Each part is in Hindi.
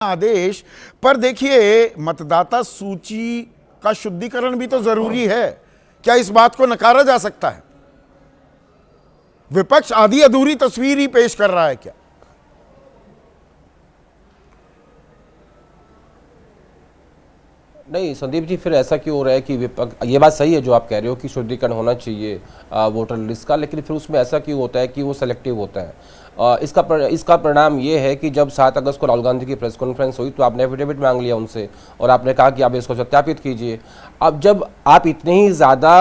आदेश पर देखिए, मतदाता सूची का शुद्धिकरण भी तो जरूरी है। क्या इस बात को नकारा जा सकता है? विपक्ष आधी अधूरी तस्वीर ही पेश कर रहा है क्या? नहीं संदीप जी, फिर ऐसा क्यों हो रहा है कि विपक्ष, ये बात सही है जो आप कह रहे हो कि शुद्धिकरण होना चाहिए वोटर लिस्ट का, लेकिन फिर उसमें ऐसा क्यों होता है कि वो सेलेक्टिव होता है। इसका परिणाम ये है कि जब 7 अगस्त को राहुल गांधी की प्रेस कॉन्फ्रेंस हुई तो आपने एफिडेविट मांग लिया उनसे और आपने कहा कि आप इसको सत्यापित कीजिए। अब जब आप इतने ही ज़्यादा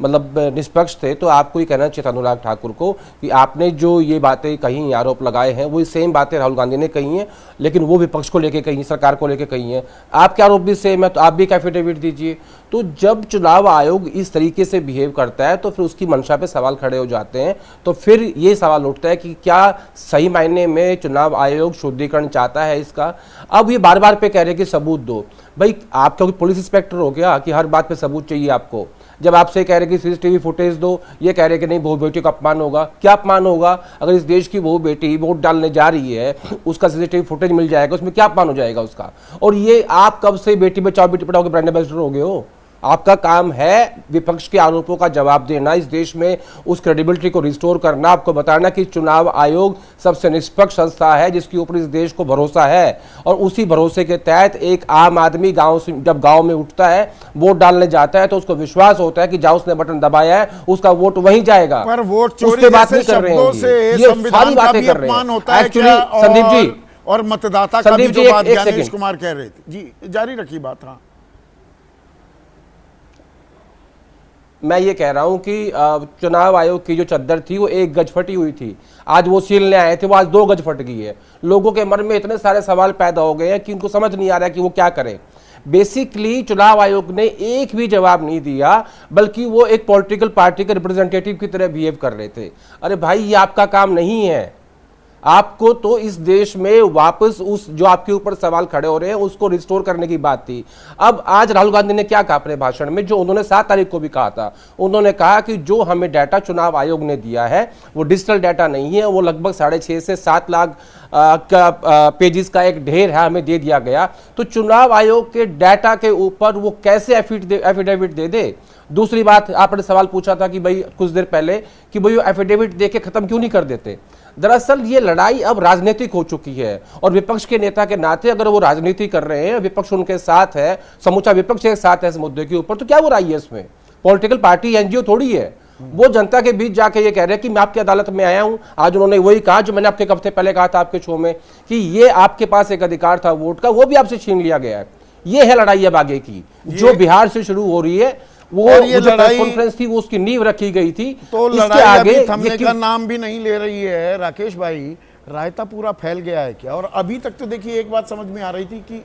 मतलब निष्पक्ष थे तो आपको ये कहना चाहिए था अनुराग ठाकुर को कि आपने जो ये बातें कही, आरोप लगाए हैं, वही सेम बातें राहुल गांधी ने कही हैं, लेकिन वो विपक्ष को लेकर कही, सरकार को लेकर कही हैं। आपके आरोप भी सेम है तो आप भी एक एफिडेविट दीजिए। तो जब चुनाव आयोग इस तरीके से बिहेव करता है तो फिर उसकी मंशा पे सवाल खड़े हो जाते हैं। तो फिर ये सवाल उठता है कि क्या सही मायने में चुनाव आयोग शुद्धिकरण चाहता है इसका। अब ये बार बार पे कह रहे हैं कि सबूत दो। भाई आप तो पुलिस इंस्पेक्टर हो गया कि हर बात पे सबूत चाहिए आपको? जब आपसे कह रहे कि सीसीटीवी फुटेज दो, ये कह रहे कि नहीं बहू बेटी का अपमान होगा। क्या अपमान होगा? अगर इस देश की बहू बेटी वोट डालने जा रही है, उसका सीसीटीवी फुटेज मिल जाएगा, उसमें क्या अपमान हो जाएगा उसका? और ये आप कब से बेटी बचाओ बेटी पढ़ाओ के ब्रांड एम्बेसडर हो गए हो? आपका काम है विपक्ष के आरोपों का जवाब देना, इस देश में उस क्रेडिबिलिटी को रिस्टोर करना, आपको बताना कि चुनाव आयोग सबसे निष्पक्ष संस्था है जिसके ऊपर इस देश को भरोसा है। और उसी भरोसे के तहत एक आम आदमी गांव से जब गांव में उठता है, वोट डालने जाता है, तो उसको विश्वास होता है कि जहां उसने बटन दबाया है उसका वोट वहीं जाएगा। पर वोट चोरी जैसे शब्दों से ये सारी बातें कर रहे हैं एक्चुअली संदीप जी। और मतदाता का भी जो बात ज्ञानेश कुमार कह रहे थे जी, जारी रखिए बात। हाँ, मैं ये कह रहा हूं कि चुनाव आयोग की जो चद्दर थी वो 1 गज फटी हुई थी, आज वो सीलने आए थे, वो आज 2 गज फट गई है। लोगों के मन में इतने सारे सवाल पैदा हो गए हैं कि उनको समझ नहीं आ रहा है कि वो क्या करें। बेसिकली चुनाव आयोग ने एक भी जवाब नहीं दिया, बल्कि वो एक पॉलिटिकल पार्टी के रिप्रेजेंटेटिव की तरह बिहेव कर रहे थे। अरे भाई, ये आपका काम नहीं है। आपको तो इस देश में वापस उस जो आपके ऊपर सवाल खड़े हो रहे हैं उसको रिस्टोर करने की बात थी। अब आज राहुल गांधी ने क्या कहा अपने भाषण में, जो उन्होंने 7 तारीख को भी कहा था? उन्होंने कहा कि जो हमें डाटा चुनाव आयोग ने दिया है वो डिजिटल डाटा नहीं है, वो लगभग 6.5 से 7 लाख पेजेस का एक ढेर है, हमें दे दिया गया। तो चुनाव आयोग के डाटा के ऊपर वो कैसे एफिडेविट दे दे? दूसरी बात, आपने सवाल पूछा था कि भाई कुछ देर पहले कि भाई वो एफिडेविट दे के खत्म क्यों नहीं कर देते। दरअसल ये लड़ाई अब राजनीतिक हो चुकी है और विपक्ष के नेता के नाते अगर वो राजनीति कर रहे हैं, विपक्ष उनके साथ है, समूचा विपक्ष के साथ है इस मुद्दे के ऊपर, तो क्या बुराई है इसमें? पॉलिटिकल पार्टी एनजीओ थोड़ी है। वो जनता के बीच जाके ये कह रहे हैं कि मैं आपकी अदालत में आया हूं। आज उन्होंने वही कहा जो मैंने आपके एक हफ्ते पहले कहा था आपके शो में कि ये आपके पास एक अधिकार था वोट का, वो भी आपसे छीन लिया गया है। ये है लड़ाई अब आगे की, जो बिहार से शुरू हो रही है। वो ये लड़ाई कॉन्फ्रेंस थी, वो उसकी नींव रखी गई थी, तो लड़ाई आगे थमने का नाम भी नहीं ले रही है। राकेश भाई, रायता पूरा फैल गया है क्या? और अभी तक तो देखिए एक बात समझ में आ रही थी कि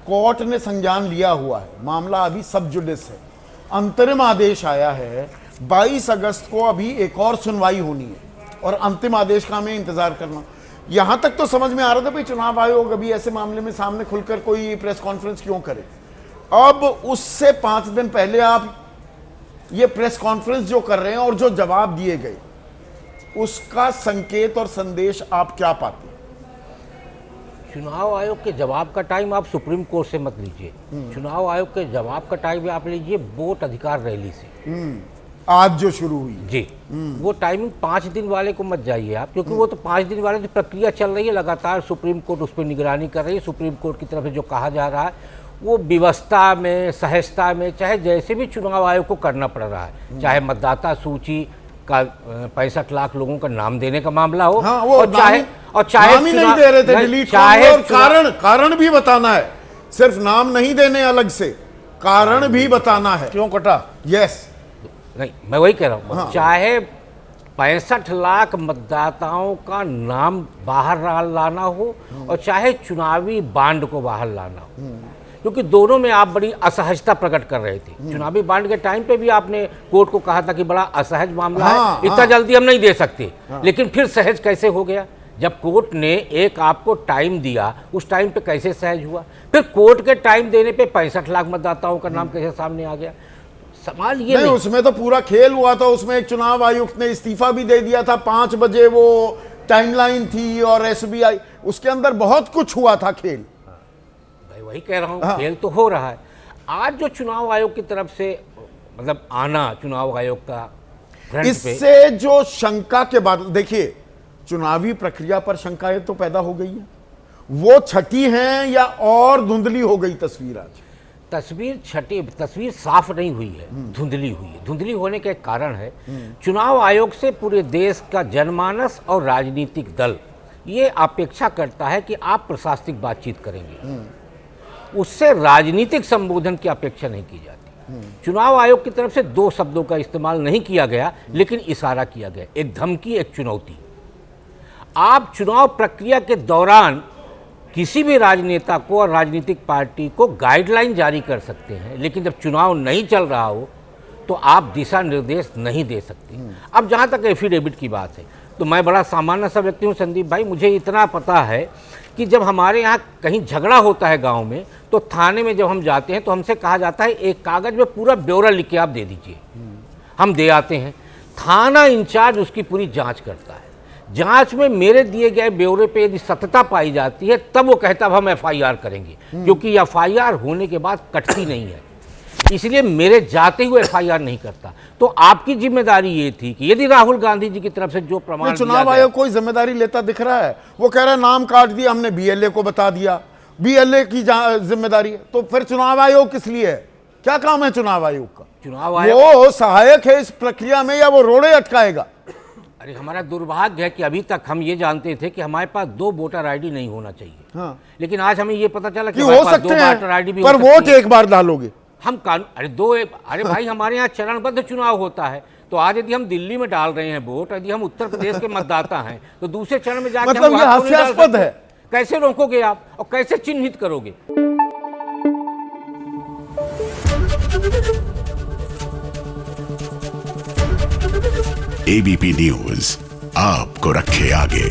कोर्ट ने संज्ञान लिया हुआ है, मामला अभी सब जुडिस है, अंतरिम आदेश आया है। 22 अगस्त को अभी एक और सुनवाई होनी है और अंतिम आदेश का हमें इंतजार करना। यहां तक तो समझ में आ रहा था भाई चुनाव आयोग अभी ऐसे मामले में सामने खुलकर कोई प्रेस कॉन्फ्रेंस क्यों करे। अब उससे 5 दिन पहले आप ये प्रेस कॉन्फ्रेंस जो कर रहे हैं और जो जवाब दिए गए, उसका संकेत और संदेश आप क्या पाते हैं? चुनाव आयोग के जवाब का टाइम आप सुप्रीम कोर्ट से मत लीजिए। चुनाव आयोग के जवाब का टाइम आप लीजिए वोट अधिकार रैली से, आज जो शुरू हुई जी। वो टाइमिंग 5 दिन वाले को मत जाइए आप, क्योंकि वो तो 5 दिन वाले की प्रक्रिया चल रही है लगातार। सुप्रीम कोर्ट उस पर निगरानी कर रही है। सुप्रीम कोर्ट की तरफ से जो कहा जा रहा है वो व्यवस्था में, सहजता में, चाहे जैसे भी चुनाव आयोग को करना पड़ रहा है, चाहे मतदाता सूची का 65 लाख लोगों का नाम देने का मामला हो। हाँ, वो और चाहे नाम ही नहीं दे रहे थे, डिलीट चाहे और कारण भी बताना है, सिर्फ नाम नहीं देने अलग से, कारण भी बताना है क्यों कटा। यस, नहीं मैं वही कह रहा हूँ। हाँ। चाहे 65 लाख मतदाताओं का नाम बाहर लाना हो और चाहे चुनावी बांड को बाहर लाना हो, क्योंकि दोनों में आप बड़ी असहजता प्रकट कर रहे थे। चुनावी बांड के टाइम पे भी आपने कोर्ट को कहा था कि बड़ा असहज मामला है, इतना जल्दी हम नहीं दे सकते। लेकिन फिर सहज कैसे हो गया? जब कोर्ट ने एक आपको टाइम दिया, उस टाइम पे कैसे सहज हुआ? फिर कोर्ट के टाइम देने पे 65 लाख मतदाताओं का नाम कैसे सामने आ गया? सवाल ये नहीं, उसमें तो पूरा खेल हुआ था। उसमें एक चुनाव आयुक्त ने इस्तीफा भी दे दिया था, 5 बजे वो टाइमलाइन थी और एसबीआई उसके अंदर बहुत कुछ हुआ था खेल। भाई वही कह रहा हूँ, खेल तो हो रहा है। आज जो चुनाव आयोग की तरफ से मतलब आना, चुनाव आयोग का फ्रंट पे, इससे जो शंका के बाद, देखिए चुनावी प्रक्रिया पर शंकाएं तो पैदा हो गई है, वो छठी हैं या और धुंधली हो गई तस्वीर? आज तस्वीर साफ नहीं हुई है, धुंधली हुई है। धुंधली होने का एक कारण है, चुनाव आयोग से पूरे देश का जनमानस और राजनीतिक दल ये अपेक्षा करता है कि आप प्रशासनिक बातचीत करेंगे, उससे राजनीतिक संबोधन की अपेक्षा नहीं की जाती। चुनाव आयोग की तरफ से दो शब्दों का इस्तेमाल नहीं किया गया, लेकिन इशारा किया गया, एक धमकी, एक चुनौती। आप चुनाव प्रक्रिया के दौरान किसी भी राजनेता को और राजनीतिक पार्टी को गाइडलाइन जारी कर सकते हैं, लेकिन जब चुनाव नहीं चल रहा हो तो आप दिशा निर्देश नहीं दे सकते। अब जहाँ तक एफिडेविट की बात है, तो मैं बड़ा सामान्य सा व्यक्ति हूँ संदीप भाई, मुझे इतना पता है कि जब हमारे यहाँ कहीं झगड़ा होता है गांव में, तो थाने में जब हम जाते हैं तो हमसे कहा जाता है एक कागज़ में पूरा ब्यौरा लिख के आप दे दीजिए, हम दे आते हैं। थाना इंचार्ज उसकी पूरी जांच करता है, जांच में मेरे दिए गए ब्यौरे पे यदि सत्यता पाई जाती है तब वो कहता है हम एफआईआर करेंगे, क्योंकि एफआईआर होने के बाद कटती नहीं है, इसलिए मेरे जाते हुए एफआईआर नहीं करता। तो आपकी जिम्मेदारी ये थी कि यदि राहुल गांधी जी की तरफ से जो प्रमाण, चुनाव आयोग कोई जिम्मेदारी लेता दिख रहा है? वो कह रहा है नाम काट दिया हमने, बीएलए को बता दिया, बीएलए की जिम्मेदारी है, तो फिर चुनाव आयोग किस लिए है? क्या काम है चुनाव आयोग का? चुनाव आयोग वो सहायक है इस प्रक्रिया में या वो रोड़े अटकाएगा? अरे हमारा दुर्भाग्य है कि अभी तक हम ये जानते थे कि हमारे पास 2 वोटर आईडी नहीं होना चाहिए, हाँ। लेकिन आज हमें ये पता चला कि हो हमारे पास सकते 2 हैं, वोटर आईडी भी पर हो सकती वोट है। एक बार डालोगे हम अरे भाई हमारे यहाँ चरणबद्ध चुनाव होता है, तो आज यदि हम दिल्ली में डाल रहे हैं वोट, यदि हम उत्तर प्रदेश के मतदाता हैं, तो दूसरे चरण में जाकर मतलब ये हास्यास्पद है। कैसे रोकोगे आप और कैसे चिन्हित करोगे? एबीपी न्यूज आपको रखे आगे।